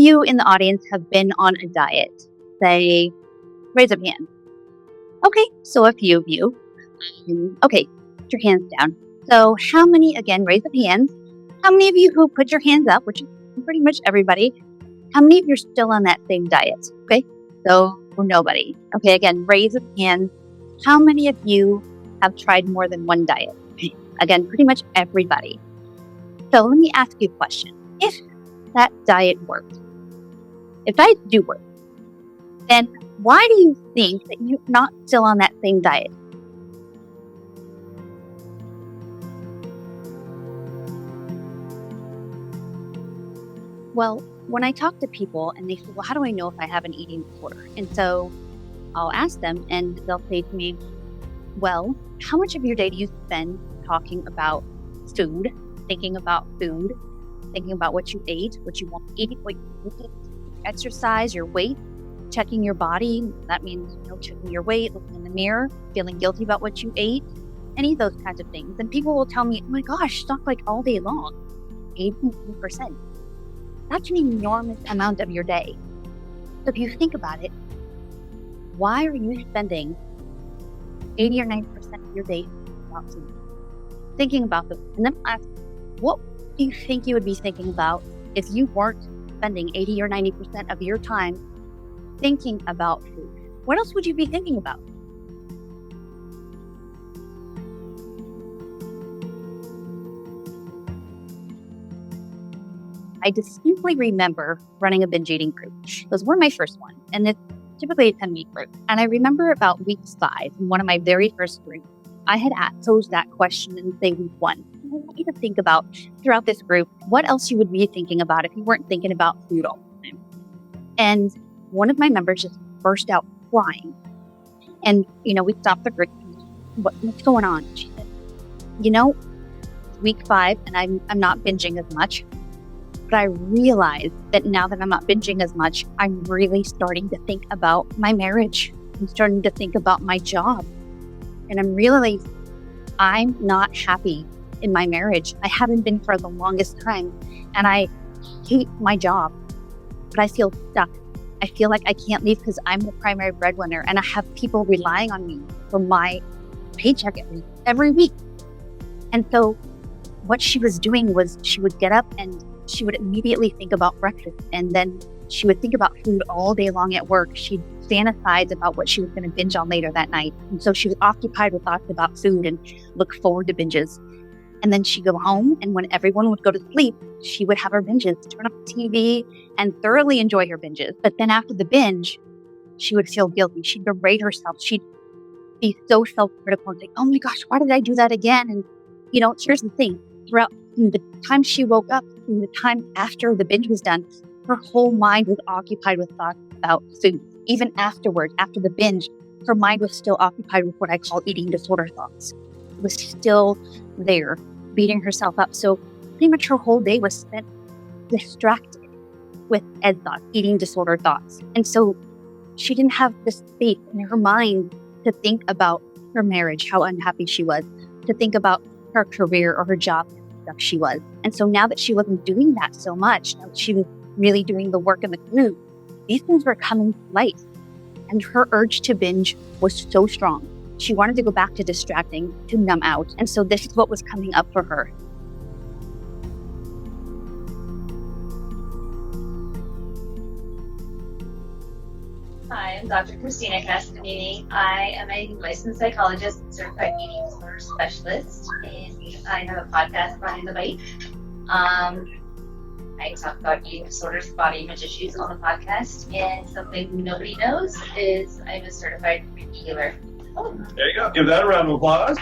you in the audience have been on a diet? Say, raise up your hand. Okay, so a few of you. Okay, put your hands down. So how many, again, raise up hands. How many of you who put your hands up, which is pretty much everybody, how many of you are still on that same diet? Okay, so nobody. Okay, again, raise up hands. How many of you have tried more than one diet? Okay. Again, pretty much everybody. So let me ask you a question. If that diet worked, if diets do work, then why do you think that you're not still on that same diet? Well, when I talk to people and they say, well, how do I know if I have an eating disorder? And so I'll ask them and they'll say to me, well, how much of your day do you spend talking about food, thinking about food, thinking about what you ate, what you want to eat, what you eat, exercise, your weight, checking your body? That means, checking your weight, looking in the mirror, feeling guilty about what you ate, any of those kinds of things. And people will tell me, oh my gosh, talk like all day long, 80%. That's an enormous amount of your day. So if you think about it, why are you spending 80 or 90% of your day about food, thinking about them? And then ask, what do you think you would be thinking about if you weren't spending 80 or 90% of your time thinking about food? What else would you be thinking about? I distinctly remember running a binge eating group. It was one of my first ones, and it's typically a 10-week group. And I remember about week 5, in one of my very first groups, I had posed that question in, say, week 1. I want you to think about, throughout this group, what else you would be thinking about if you weren't thinking about food all the time. And one of my members just burst out crying. And, we stopped the group. What's going on? She said, week 5, and I'm not binging as much. But I realized that now that I'm not binging as much, I'm really starting to think about my marriage. I'm starting to think about my job. And I'm not happy in my marriage. I haven't been for the longest time. And I hate my job, but I feel stuck. I feel like I can't leave because I'm the primary breadwinner and I have people relying on me for my paycheck every week. And so what she was doing was she would get up and she would immediately think about breakfast, and then she would think about food all day long at work. She'd fantasize about what she was going to binge on later that night. And so she was occupied with thoughts about food and look forward to binges. And then she'd go home, and when everyone would go to sleep, she would have her binges, turn up the TV, and thoroughly enjoy her binges. But then after the binge, she would feel guilty. She'd berate herself. She'd be so self-critical and think, oh my gosh, why did I do that again? And, here's the thing. Throughout the time she woke up, and the time after the binge was done, her whole mind was occupied with thoughts about food. Even afterwards, after the binge, her mind was still occupied with what I call eating disorder thoughts. It was still there, beating herself up. So pretty much her whole day was spent distracted with ed thoughts, eating disorder thoughts. And so she didn't have the space in her mind to think about her marriage, how unhappy she was, to think about her career or her job, stuff she was. And so now that she wasn't doing that so much, now that she was really doing the work in the group, these things were coming to light. And her urge to binge was so strong. She wanted to go back to distracting, to numb out. And so this is what was coming up for her. Hi, I'm Dr. Cristina Castagnini. I am a licensed psychologist and certified eating disorder specialist, and I have a podcast, Body the Bite. I talk about eating disorders, body image issues on the podcast, and something nobody knows is I'm a certified healer. There you go. Give that a round of applause.